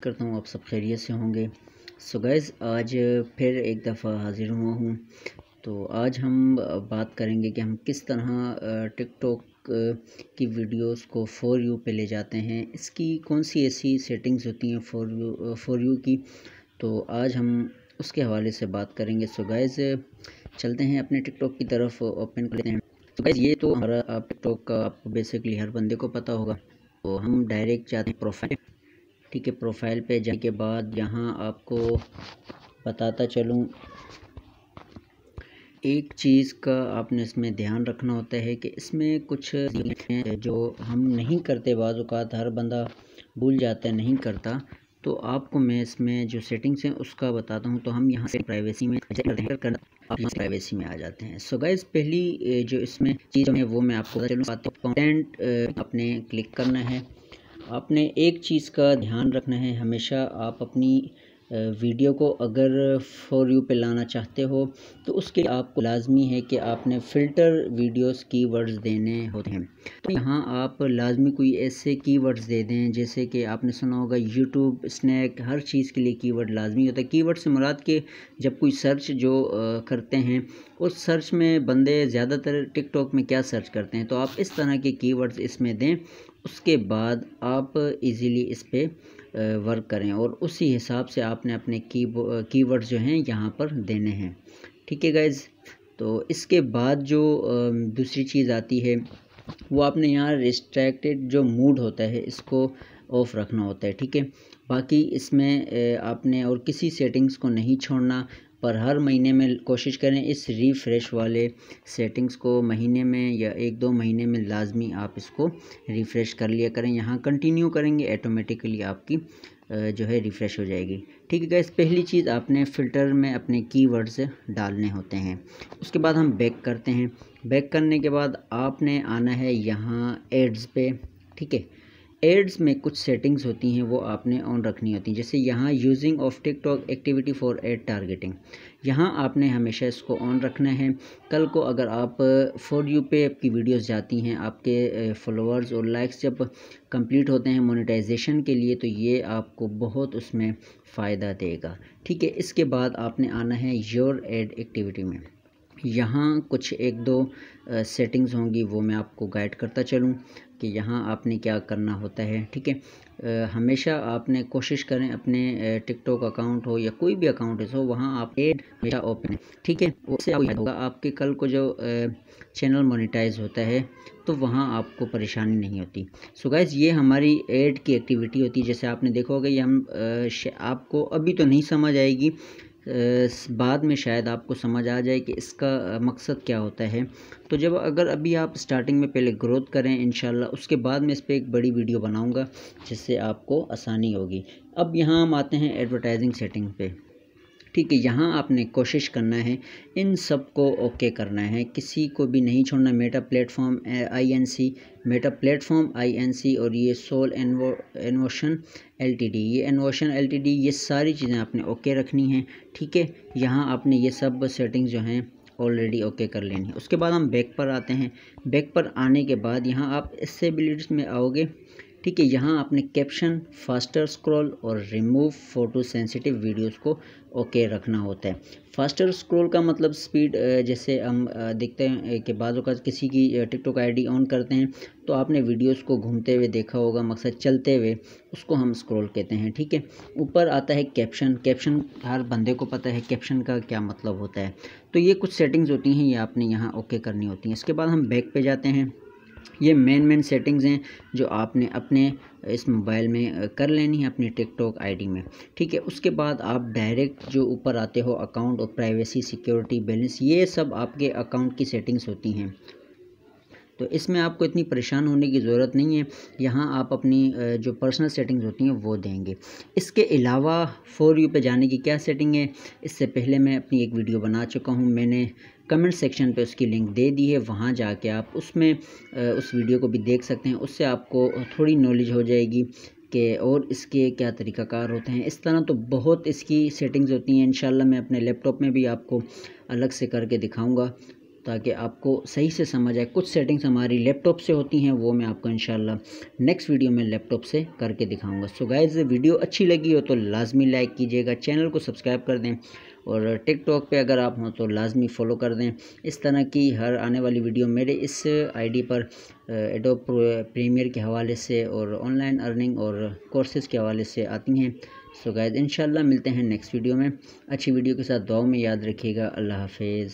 करता हूँ आप सब खैरियत से होंगे। सो गाइज़, आज फिर एक दफ़ा हाज़िर हुआ हूँ। तो आज हम बात करेंगे कि हम किस तरह टिकटॉक की वीडियोस को फॉर यू पे ले जाते हैं। इसकी कौन सी ऐसी सेटिंग्स होती हैं फॉर यू की, तो आज हम उसके हवाले से बात करेंगे। सो गाइज़, चलते हैं अपने टिकटॉक की तरफ, ओपन कर लेते हैं। तो गाइज़, ये तो हमारा टिकटॉक का आपको बेसिकली हर बंदे को पता होगा। तो हम डायरेक्ट जाते हैं प्रोफाइल। ठीक है, प्रोफाइल पे जाने के बाद यहाँ आपको बताता चलूँ, एक चीज़ का आपने इसमें ध्यान रखना होता है कि इसमें कुछ जो हम नहीं करते, बाज़ औक़ात हर बंदा भूल जाता है, नहीं करता। तो आपको मैं इसमें जो सेटिंग्स हैं उसका बताता हूँ। तो हम यहाँ से प्राइवेसी में प्राइवेसी में आ जाते हैं। सो गाइज़, पहली जो इसमें चीज़ है वो मैं आपको बता चलूँ। कंटेंट आपने क्लिक करना है। आपने एक चीज़ का ध्यान रखना है, हमेशा आप अपनी वीडियो को अगर फॉर यू पे लाना चाहते हो तो उसके लिए आपको लाजमी है कि आपने फ़िल्टर वीडियोस कीवर्ड्स देने होते हैं। तो यहाँ आप लाजमी कोई ऐसे कीवर्ड्स दे दें, जैसे कि आपने सुना होगा यूट्यूब, स्नैक, हर चीज़ के लिए कीवर्ड लाजमी होता है। कीवर्ड से मुराद के जब कोई सर्च जो करते हैं, उस सर्च में बंदे ज़्यादातर टिकटॉक में क्या सर्च करते हैं, तो आप इस तरह के कीवर्ड्स इसमें दें। उसके बाद आप इजीली इस पे वर्क करें और उसी हिसाब से आपने अपने कीवर्ड्स जो हैं यहाँ पर देने हैं। ठीक है गाइज़, तो इसके बाद जो दूसरी चीज़ आती है वो आपने यहाँ रिस्ट्रिक्टेड जो मूड होता है इसको ऑफ़ रखना होता है। ठीक है, बाकी इसमें आपने और किसी सेटिंग्स को नहीं छोड़ना, पर हर महीने में कोशिश करें इस रिफ़्रेश वाले सेटिंग्स को महीने में या 1-2 महीने में लाजमी आप इसको रिफ़्रेश कर लिया करें। यहाँ कंटिन्यू करेंगे, ऑटोमेटिकली आपकी जो है रिफ़्रेश हो जाएगी। ठीक है गाइस, पहली चीज़ आपने फ़िल्टर में अपने कीवर्ड्स डालने होते हैं। उसके बाद हम बैक करते हैं। बैक करने के बाद आपने आना है यहाँ एड्स पे। ठीक है, एड्स में कुछ सेटिंग्स होती हैं वो आपने ऑन रखनी होती हैं, जैसे यहाँ using of TikTok activity for ad targeting, यहाँ आपने हमेशा इसको ऑन रखना है। कल को अगर आप फॉर यू पे आपकी वीडियोस जाती हैं, आपके फॉलोअर्स और लाइक्स जब कंप्लीट होते हैं मोनेटाइजेशन के लिए, तो ये आपको बहुत उसमें फ़ायदा देगा। ठीक है, इसके बाद आपने आना है योर एड एक्टिविटी में। यहाँ कुछ 1-2 सेटिंग्स होंगी, वो मैं आपको गाइड करता चलूँ कि यहाँ आपने क्या करना होता है। ठीक है, हमेशा आपने कोशिश करें अपने टिकटॉक अकाउंट हो या कोई भी अकाउंट हो, वहाँ आप एड हमेशा ओपन है। ठीक है, उससे होगा आपके कल को जो चैनल मोनेटाइज होता है तो वहाँ आपको परेशानी नहीं होती। सो गाइज़, ये हमारी एड की एक्टिविटी होती है। जैसे आपने देखा होगा, ये हम आपको अभी तो नहीं समझ आएगी, बाद में शायद आपको समझ आ जाए कि इसका मकसद क्या होता है। तो जब अगर अभी आप स्टार्टिंग में पहले ग्रोथ करें इंशाल्लाह, उसके बाद मैं इस पर एक बड़ी वीडियो बनाऊंगा जिससे आपको आसानी होगी। अब यहाँ हम आते हैं एडवर्टाइजिंग सेटिंग पे। ठीक है, यहाँ आपने कोशिश करना है इन सब को ओके करना है, किसी को भी नहीं छोड़ना। मेटा प्लेटफॉर्म INC और ये सोल एनवोशन LTD, ये एनवोशन LTD, ये सारी चीज़ें आपने ओके रखनी हैं। ठीक है, यहाँ आपने ये सब सेटिंग्स जो हैं ऑलरेडी ओके कर लेनी है। उसके बाद हम बैक पर आते हैं। बैक पर आने के बाद यहाँ आप एक्सेसिबिलिटी में आओगे। ठीक है, यहाँ आपने कैप्शन, फास्टर स्क्रॉल और रिमूव फ़ोटो सेंसिटिव वीडियोस को ओके रखना होता है। फास्टर स्क्रॉल का मतलब स्पीड, जैसे हम देखते हैं कि बाज़ औक़ात किसी की टिकटॉक ID ऑन करते हैं तो आपने वीडियोस को घूमते हुए देखा होगा, मकसद चलते हुए, उसको हम स्क्रॉल कहते हैं। ठीक है, ऊपर आता है कैप्शन। कैप्शन हर बंदे को पता है कैप्शन का क्या मतलब होता है। तो ये कुछ सेटिंग्स होती हैं, ये आपने यहाँ ओके करनी होती हैं। इसके बाद हम बैक पे जाते हैं। ये मेन सेटिंग्स हैं जो आपने अपने इस मोबाइल में कर लेनी है अपनी टिकटॉक ID में। ठीक है, उसके बाद आप डायरेक्ट जो ऊपर आते हो अकाउंट और प्राइवेसी, सिक्योरिटी, बैलेंस, ये सब आपके अकाउंट की सेटिंग्स होती हैं। तो इसमें आपको इतनी परेशान होने की ज़रूरत नहीं है। यहाँ आप अपनी जो पर्सनल सेटिंग्स होती हैं वो देंगे। इसके अलावा फॉर यू पे जाने की क्या सेटिंग है, इससे पहले मैं अपनी एक वीडियो बना चुका हूँ, मैंने कमेंट सेक्शन पे उसकी लिंक दे दी है। वहाँ जाके आप उसमें उस वीडियो को भी देख सकते हैं। उससे आपको थोड़ी नॉलेज हो जाएगी कि और इसके क्या तरीक़ाकार होते हैं। इस तरह तो बहुत इसकी सेटिंग्स होती हैं। इंशाल्लाह मैं अपने लैपटॉप में भी आपको अलग से करके दिखाऊँगा। ताकि आपको सही से समझ आए। कुछ सेटिंग्स हमारी लैपटॉप से होती हैं, वो मैं आपको इंशाल्लाह नेक्स्ट वीडियो में लैपटॉप से करके दिखाऊंगा। सो गाइस, वीडियो अच्छी लगी हो तो लाजमी लाइक कीजिएगा, चैनल को सब्सक्राइब कर दें और टिकटॉक पे अगर आप हों तो लाजमी फ़ॉलो कर दें। इस तरह की हर आने वाली वीडियो मेरे इस आईडी पर एडोब प्रीमियर के हवाले से और ऑनलाइन अर्निंग और कोर्सेज़ के हवाले से आती हैं। सो गाइस, इंशाल्लाह मिलते हैं नेक्स्ट वीडियो में अच्छी वीडियो के साथ। दुआओं में याद रखिएगा। अल्लाह हाफिज़।